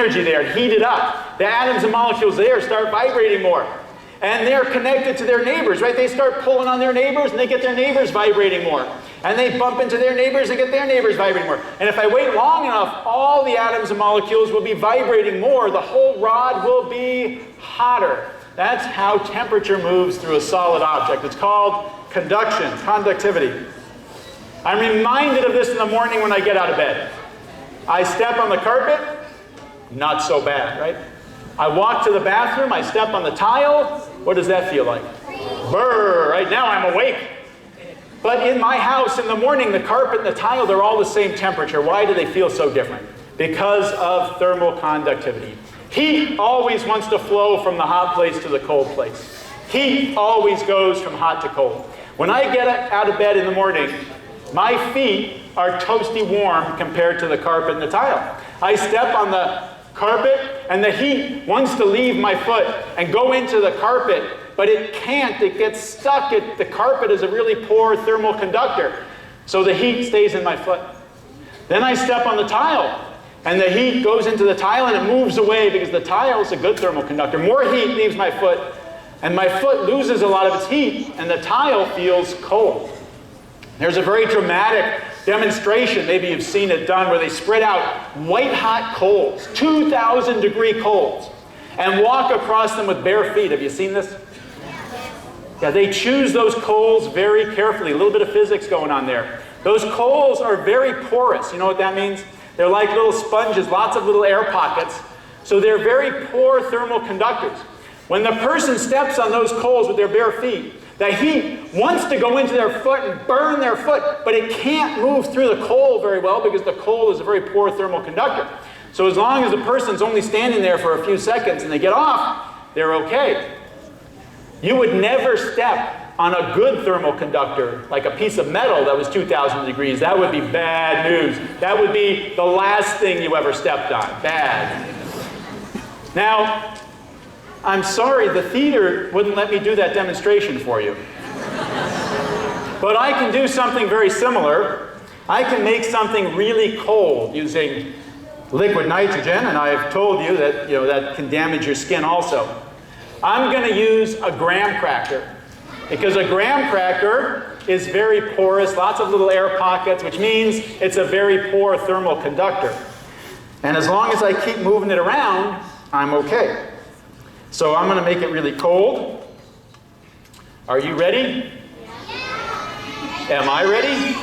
energy there, heat it up. The atoms and molecules there start vibrating more. And they're connected to their neighbors, right? They start pulling on their neighbors and they get their neighbors vibrating more. And they bump into their neighbors and get their neighbors vibrating more. And if I wait long enough, all the atoms and molecules will be vibrating more. The whole rod will be hotter. That's how temperature moves through a solid object. It's called conduction, conductivity. I'm reminded of this in the morning when I get out of bed. I step on the carpet, not so bad, right? I walk to the bathroom, I step on the tile. What does that feel like? Brr, right now I'm awake. But in my house in the morning, the carpet and the tile, they're all the same temperature. Why do they feel so different? Because of thermal conductivity. Heat always wants to flow from the hot place to the cold place. Heat always goes from hot to cold. When I get out of bed in the morning, my feet are toasty warm compared to the carpet and the tile. I step on the carpet and the heat wants to leave my foot and go into the carpet, but it can't. It gets stuck. The carpet is a really poor thermal conductor, so the heat stays in my foot. Then I step on the tile, and the heat goes into the tile and it moves away because the tile is a good thermal conductor. More heat leaves my foot, and my foot loses a lot of its heat, and the tile feels cold. There's a very dramatic demonstration, maybe you've seen it done, where they spread out white-hot coals, 2,000 degree coals, and walk across them with bare feet. Have you seen this? Yeah, they choose those coals very carefully. A little bit of physics going on there. Those coals are very porous. You know what that means? They're like little sponges, lots of little air pockets. So they're very poor thermal conductors. When the person steps on those coals with their bare feet, the heat wants to go into their foot and burn their foot, but it can't move through the coal very well because the coal is a very poor thermal conductor. So as long as the person's only standing there for a few seconds and they get off, they're okay. You would never step on a good thermal conductor, like a piece of metal that was 2,000 degrees. That would be bad news. That would be the last thing you ever stepped on. Bad. Now, I'm sorry, the theater wouldn't let me do that demonstration for you. But I can do something very similar. I can make something really cold using liquid nitrogen, and I've told you that, that can damage your skin also. I'm going to use a graham cracker, because a graham cracker is very porous, lots of little air pockets, which means it's a very poor thermal conductor. And as long as I keep moving it around, I'm okay. So I'm going to make it really cold. Are you ready? Am I ready?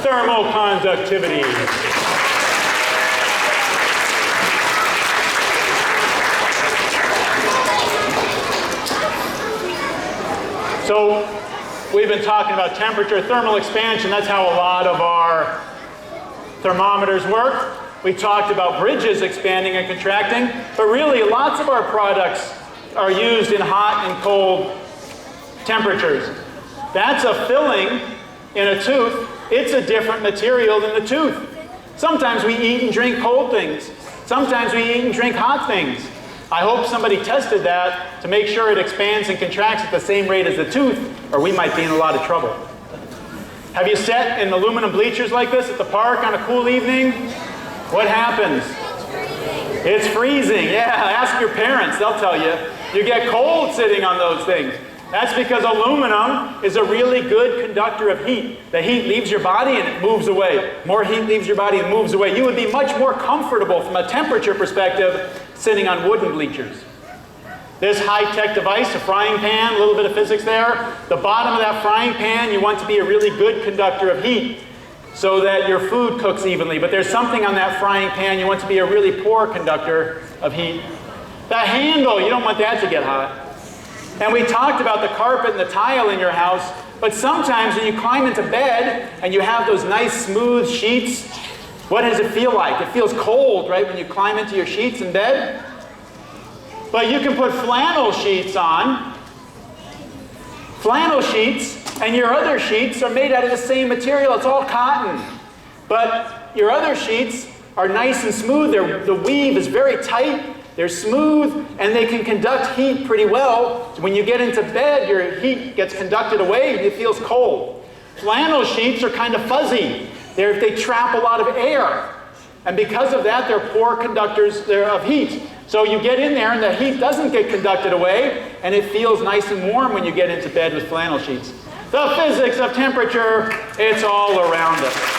Thermal conductivity. So we've been talking about temperature, thermal expansion. That's how a lot of our thermometers work. We talked about bridges expanding and contracting, but really lots of our products are used in hot and cold temperatures. That's a filling in a tooth. It's a different material than the tooth. Sometimes we eat and drink cold things. Sometimes we eat and drink hot things. I hope somebody tested that to make sure it expands and contracts at the same rate as the tooth, or we might be in a lot of trouble. Have you sat in aluminum bleachers like this at the park on a cool evening? What happens? It's freezing. Yeah, ask your parents, they'll tell you. You get cold sitting on those things. That's because aluminum is a really good conductor of heat. The heat leaves your body and it moves away. More heat leaves your body and moves away. You would be much more comfortable from a temperature perspective sitting on wooden bleachers. This high-tech device, a frying pan, a little bit of physics there. The bottom of that frying pan, you want to be a really good conductor of heat so that your food cooks evenly. But there's something on that frying pan, you want to be a really poor conductor of heat. The handle, you don't want that to get hot. And we talked about the carpet and the tile in your house, but sometimes when you climb into bed and you have those nice smooth sheets, what does it feel like? It feels cold, right, when you climb into your sheets in bed? But you can put flannel sheets on. Flannel sheets and your other sheets are made out of the same material. It's all cotton. But your other sheets are nice and smooth. The weave is very tight. They're smooth, and they can conduct heat pretty well. So when you get into bed, your heat gets conducted away, and it feels cold. Flannel sheets are kind of fuzzy. They trap a lot of air. And because of that, they're poor conductors of heat. So you get in there, and the heat doesn't get conducted away, and it feels nice and warm when you get into bed with flannel sheets. The physics of temperature, it's all around us.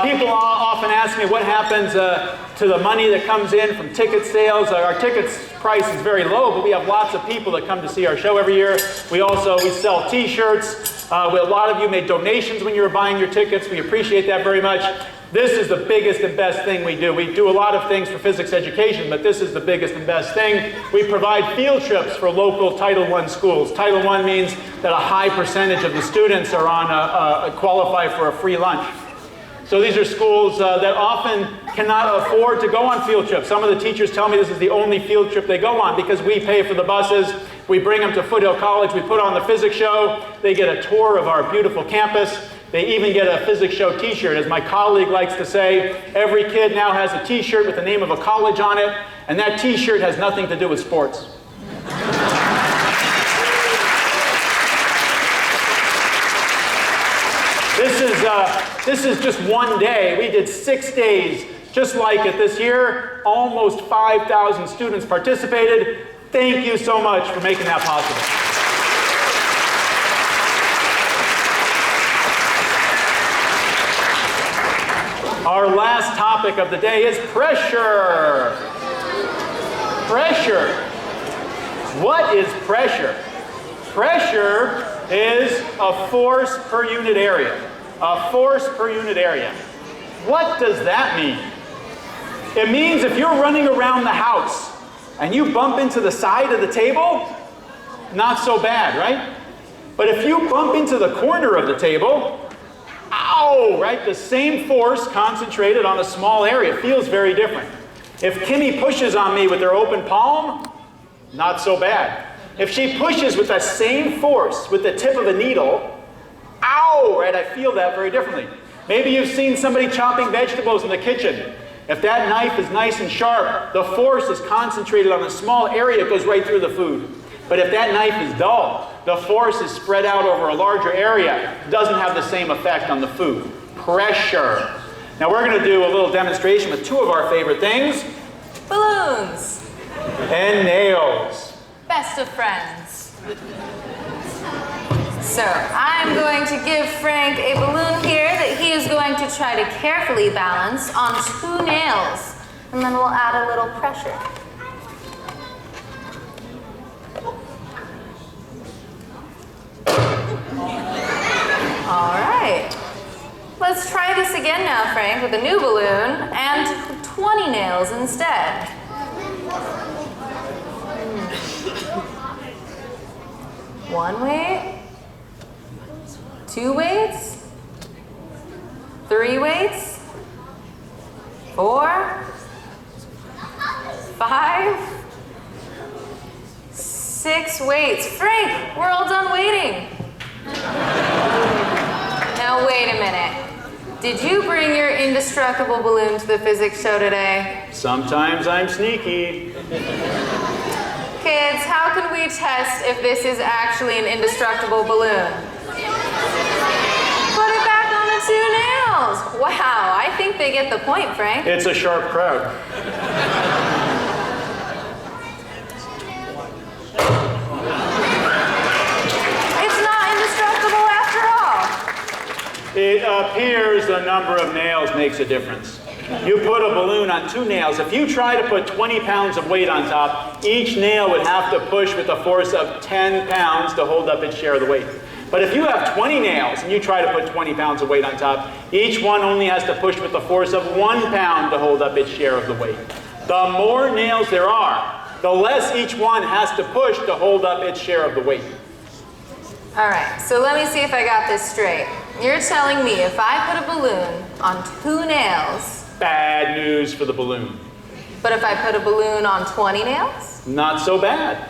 People often ask me what happens to the money that comes in from ticket sales. Our tickets price is very low, but we have lots of people that come to see our show every year. We sell t-shirts. A lot of you made donations when you were buying your tickets. We appreciate that very much. This is the biggest and best thing we do. We do a lot of things for physics education, but this is the biggest and best thing. We provide field trips for local Title I schools. Title I means that a high percentage of the students are qualify for a free lunch. So these are schools that often cannot afford to go on field trips. Some of the teachers tell me this is the only field trip they go on because we pay for the buses. We bring them to Foothill College. We put on the physics show. They get a tour of our beautiful campus. They even get a physics show t-shirt. As my colleague likes to say, every kid now has a t-shirt with the name of a college on it, and that t-shirt has nothing to do with sports. This is just one day. We did 6 days just like it this year. Almost 5,000 students participated. Thank you so much for making that possible. Our last topic of the day is pressure. Pressure. What is pressure? Pressure is a force per unit area. A force per unit area. What does that mean? It means if you're running around the house and you bump into the side of the table, not so bad, right? But if you bump into the corner of the table, ow, right? The same force concentrated on a small area feels very different. If Kimmy pushes on me with her open palm, not so bad. If she pushes with that same force with the tip of a needle, ow, right? I feel that very differently. Maybe you've seen somebody chopping vegetables in the kitchen. If that knife is nice and sharp, the force is concentrated on a small area, it goes right through the food. But if that knife is dull, the force is spread out over a larger area. It doesn't have the same effect on the food. Pressure. Now we're going to do a little demonstration with two of our favorite things. Balloons. And nails. Best of friends. So, I'm going to give Frank a balloon here that he is going to try to carefully balance on 2 nails. And then we'll add a little pressure. All right. Let's try this again now, Frank, with a new balloon and 20 nails instead. One weight. 2 weights, 3 weights, 4, 5, 6 weights. Frank, we're all done waiting. Now wait a minute. Did you bring your indestructible balloon to the physics show today? Sometimes I'm sneaky. Kids, how can we test if this is actually an indestructible balloon? Put it back on the 2 nails. Wow, I think they get the point, Frank. It's a sharp crowd. It's not indestructible after all. It appears the number of nails makes a difference. You put a balloon on 2 nails. If you try to put 20 pounds of weight on top, each nail would have to push with a force of 10 pounds to hold up its share of the weight. But if you have 20 nails and you try to put 20 pounds of weight on top, each one only has to push with the force of 1 pound to hold up its share of the weight. The more nails there are, the less each one has to push to hold up its share of the weight. All right, so let me see if I got this straight. You're telling me if I put a balloon on 2 nails... Bad news for the balloon. But if I put a balloon on 20 nails? Not so bad.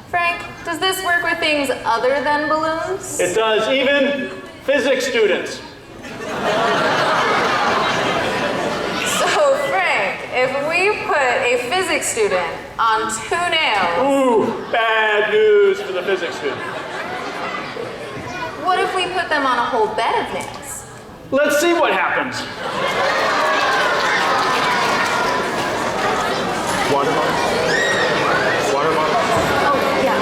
Frank, does this work with things other than balloons? It does, even physics students. So, Frank, if we put a physics student on 2 nails... Ooh, bad news for the physics student. What if we put them on a whole bed of nails? Let's see what happens. Water bottle? Water bottle? Oh, yeah,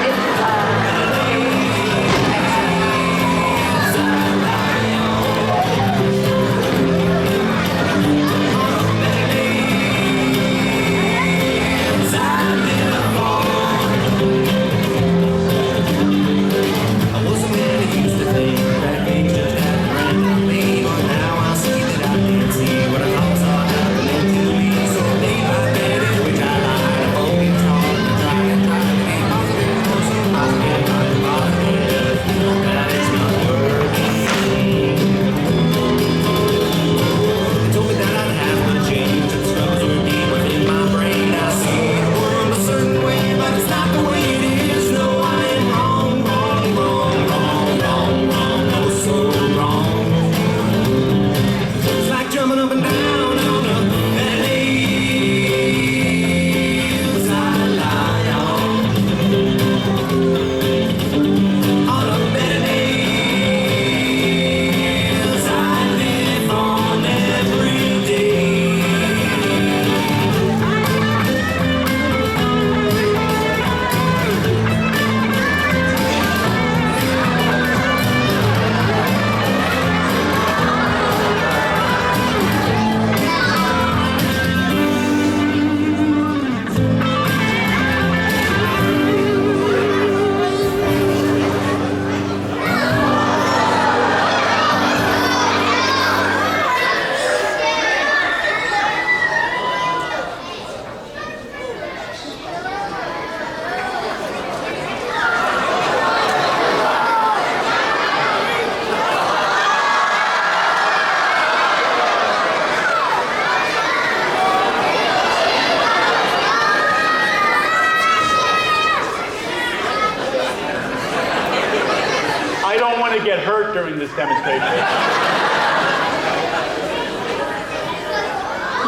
Get hurt during this demonstration.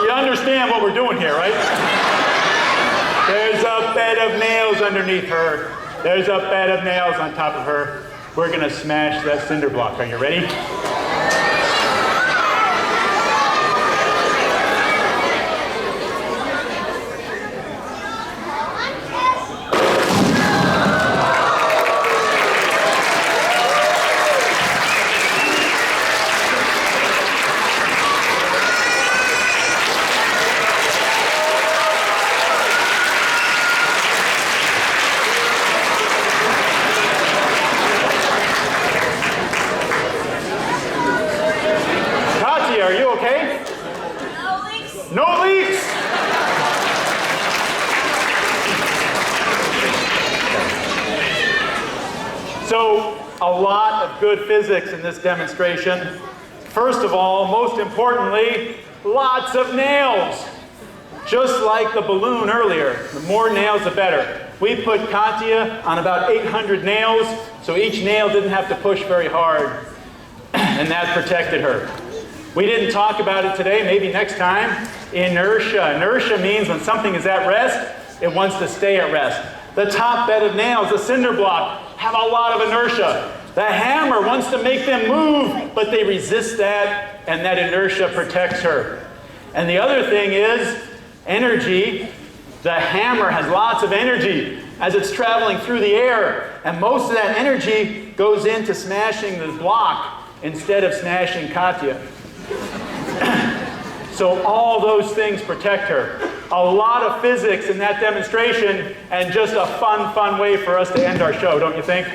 You understand what we're doing here, right? There's a bed of nails underneath her. There's a bed of nails on top of her. We're gonna smash that cinder block. Are you ready? Are you okay? No leaks. No leaks! So, a lot of good physics in this demonstration. First of all, most importantly, lots of nails. Just like the balloon earlier, the more nails the better. We put Katya on about 800 nails, so each nail didn't have to push very hard, and that protected her. We didn't talk about it today, maybe next time. Inertia. Inertia means when something is at rest, it wants to stay at rest. The top bed of nails, the cinder block, have a lot of inertia. The hammer wants to make them move, but they resist that, and that inertia protects her. And the other thing is energy. The hammer has lots of energy as it's traveling through the air, and most of that energy goes into smashing the block instead of smashing Katya. So all those things protect her. A lot of physics in that demonstration, and just a fun way for us to end our show, don't you think?